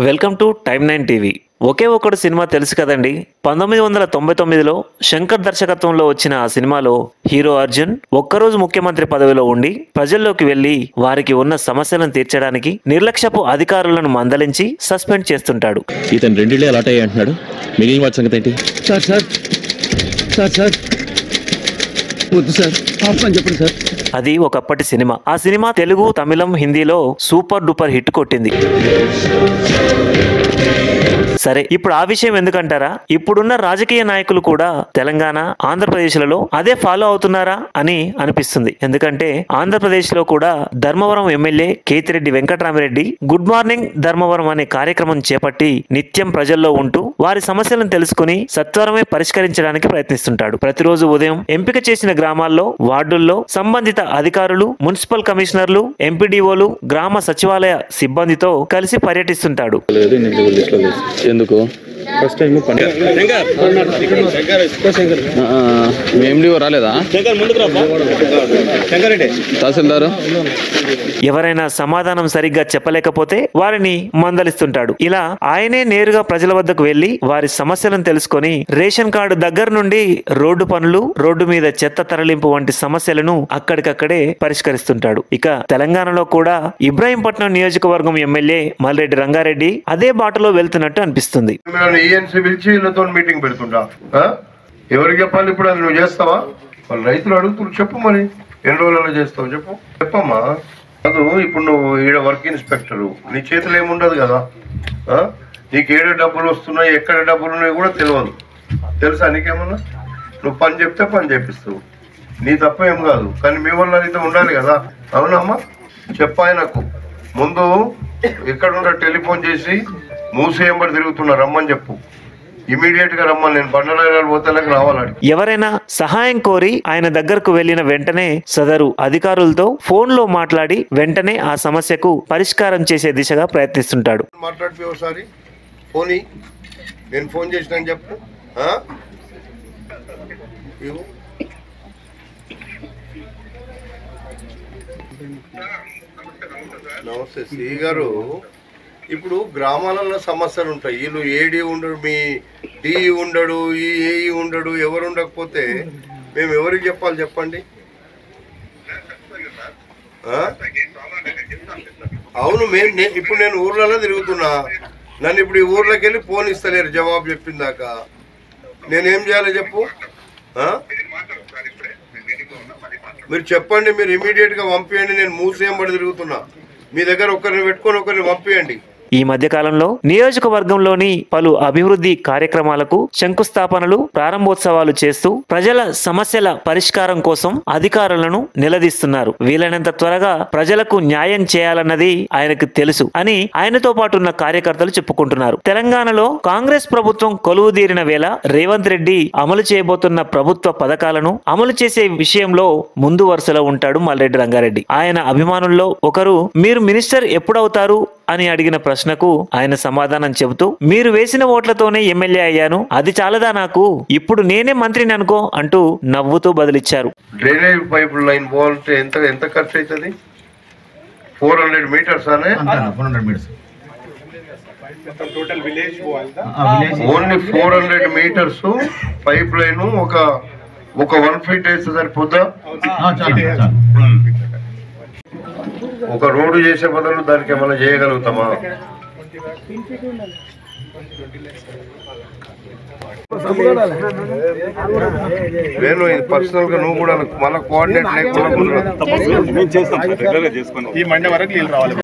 Welcome to Time 9 TV. ఒకే ఒకడు cinema తెలుసు కదండి. 1999లో శంకర్ దర్శకత్వంలో వచ్చిన ఆ సినిమాలో హీరో అర్జున్ ఒక్కరోజు ముఖ్యమంత్రి పదవిలో ఉండి ప్రజల్లోకి వెళ్లి వారికి ఉన్న సమస్యలను తీర్చడానికి నిర్లక్ష్యపు అధికారులను మందలించి సస్పెండ్ చేస్తుంటాడు. ఇతను రెండిళ్ళే అలాట్ అయ్యి అంటున్నాడు. మిగిలిన వాటి సంగతి ఏంటి? సార్ సార్ సార్ సార్ వద్దు సార్, ఆపని చెప్పండి సార్. అది ఒకప్పటి సినిమా. ఆ సినిమా తెలుగు, తమిళం, హిందీలో సూపర్ డూపర్ హిట్ కొట్టింది. సరే, ఇప్పుడు ఆ విషయం ఎందుకంటారా? ఇప్పుడున్న రాజకీయ నాయకులు కూడా తెలంగాణ, ఆంధ్రప్రదేశ్లలో అదే ఫాలో అవుతున్నారా అని అనిపిస్తుంది. ఎందుకంటే ఆంధ్రప్రదేశ్లో కూడా Dharmavaram MLA Kethireddy Venkatramireddy good morning Dharmavaram అనే కార్యక్రమం చేపట్టి నిత్యం ప్రజల్లో ఉంటూ వారి సమస్యలను తెలుసుకుని సత్వరమే పరిష్కరించడానికి ప్రయత్నిస్తుంటాడు. ప్రతిరోజు ఉదయం ఎంపిక చేసిన గ్రామాల్లో, వార్డుల్లో సంబంధిత అధికారులు, మున్సిపల్ కమిషనర్లు, ఎంపీడీఓలు, గ్రామ సచివాలయ సిబ్బందితో కలిసి పర్యటిస్తుంటాడు. ఎందుకు ఫస్ట్ టైం రాలేదా? తహసీల్దారు ఎవరైనా సమాధానం సరిగ్గా చెప్పలేకపోతే వారిని మందలిస్తుంటాడు. ఇలా ఆయనే నేరుగా ప్రజల వద్దకు వెళ్లి వారి సమస్యలను తెలుసుకొని రేషన్ కార్డు దగ్గర నుండి రోడ్డు పనులు, రోడ్డు మీద చెత్త తరలింపు వంటి సమస్యలను అక్కడికక్కడే పరిష్కరిస్తుంటాడు. ఇక తెలంగాణలో కూడా ఇబ్రాహీంపట్నం నియోజకవర్గం ఎమ్మెల్యే మల్రెడ్డి రంగారెడ్డి అదే బాటలో వెళ్తున్నట్టు అనిపిస్తుంది. మీటింగ్ పెడుతుంటా, ఎవరికి చెప్పాలి? ఇప్పుడు అది నువ్వు చేస్తావా? వాళ్ళు రైతులు అడుగుతున్నారు, చెప్పు. మరి ఎన్ని రోజులలో చేస్తావు చెప్పు, చెప్పమ్మా. అది ఇప్పుడు నువ్వు ఈడ వర్క్ ఇన్స్పెక్టరు, నీ చేతులు ఏముండదు కదా. నీకు ఏడ డబ్బులు వస్తున్నాయి, ఎక్కడ డబ్బులు ఉన్నాయి కూడా తెలియదు. తెలుసా నీకేమన్నా? నువ్వు పని చెప్తే పని చేపిస్తావు, నీ తప్ప ఏం కాదు. కానీ మీ వల్ల అయితే ఉండాలి కదా. అవునమ్మా, చెప్పాయనకు ముందు ఎక్కడుండ టెలిఫోన్ చేసి మూసేయంబడి తిరుగుతున్నా, రమ్మని చెప్పు. ఇమీడియట్ గా రమ్మని, నేను బండరాలు పోతేలకు రావాలని. ఎవరైనా సహాయం కోరి ఆయన దగ్గరకు వెళ్లిన వెంటనే సదరు అధికారులతో ఫోన్ లో మాట్లాడి వెంటనే ఆ సమస్యకు పరిష్కారం చేసే దిశగా ప్రయత్నిస్తుంటాడు. మాట్లాడిపోయి ఒకసారి ఫోన్, నేను ఫోన్ చేసిన చెప్పు. నమస్తే సి గారు. ఇప్పుడు గ్రామాలలో సమస్యలు ఉంటాయి. వీళ్ళు ఏడీ ఉండడు, మీ డిఈ ఉండడు, ఈ ఏఈ ఉండడు. ఎవరు ఉండకపోతే మేము ఎవరికి చెప్పాలి చెప్పండి? అవును, ఇప్పుడు నేను ఊర్లలో తిరుగుతున్నా. నన్ను ఇప్పుడు ఈ ఊర్లోకి వెళ్ళి ఫోన్ ఇస్తలేరు జవాబు చెప్పిందాక. నేనేం చేయాలి చెప్పు? మీరు చెప్పండి, మీరు ఇమీడియట్ గా పంపించండి. నేను మూసేయంబడి తిరుగుతున్నా. మీ దగ్గర ఒకరిని పెట్టుకొని ఒకరిని పంపించండి. ఈ మధ్య కాలంలో నియోజకవర్గంలోని పలు అభివృద్ధి కార్యక్రమాలకు శంకుస్థాపనలు, ప్రారంభోత్సవాలు చేస్తూ ప్రజల సమస్యల పరిష్కారం కోసం అధికారులను నిలదీస్తున్నారు. వీలైనంత త్వరగా ప్రజలకు న్యాయం చేయాలన్నది ఆయనకు తెలుసు అని ఆయనతో పాటు ఉన్న కార్యకర్తలు చెప్పుకుంటున్నారు. తెలంగాణలో కాంగ్రెస్ ప్రభుత్వం కొలువుదీరిన వేళ రేవంత్ రెడ్డి అమలు చేయబోతున్న ప్రభుత్వ పథకాలను అమలు చేసే విషయంలో ముందు వరుసలో ఉంటాడు మల్రెడ్డి రంగారెడ్డి. ఆయన అభిమానుల్లో ఒకరు, మీరు మినిస్టర్ ఎప్పుడవుతారు అని అడిగిన ప్రశ్నకు ఆయన సమాధానం చెబుతూ, మీరు వేసిన ఓట్లతోనే ఎమ్మెల్యే అయ్యాను, అది చాలదా నాకు, ఇప్పుడు నేనే మంత్రిని అనుకో అంటూ నవ్వుతూ బదులిచ్చారు. డ్రైనేజ్ పైప్ లైన్ పోవాలంటే ఎంత ఖర్చు అవుతుంది? 400 మీటర్స్ అనే, ఓన్లీ 400 మీటర్స్ పైప్ లైన్. ఒక 1 ఫీట్ వేస్తే సరిపోద్దా? ఒక రోడ్డు చేసే బదులు దానికి ఏమైనా చేయగలుగుతామా? వేణు, ఇది పర్సనల్ గా నువ్వు కూడా మళ్ళీ కోఆర్డినేట్ లేకుండా ఈ మండే వరకు నీళ్ళు రావాలి.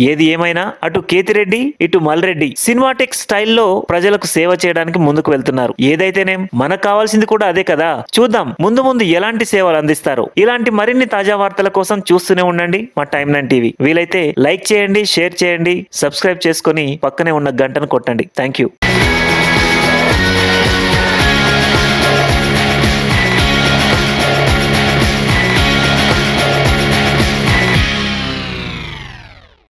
ఏది ఏమైనా అటు కేతిరెడ్డి, ఇటు మల్రెడ్డి సినిమాటిక్ స్టైల్లో ప్రజలకు సేవ చేయడానికి ముందుకు వెళ్తున్నారు. ఏదైతేనేం మనకు కావాల్సింది కూడా అదే కదా. చూద్దాం ముందు ముందు ఎలాంటి సేవలు అందిస్తారో. ఇలాంటి మరిన్ని తాజా వార్తల కోసం చూస్తూనే ఉండండి మా టైమ్ 9 టీవీ. వీలైతే లైక్ చేయండి, షేర్ చేయండి, సబ్స్క్రైబ్ చేసుకుని పక్కనే ఉన్న గంటను కొట్టండి. Thank you.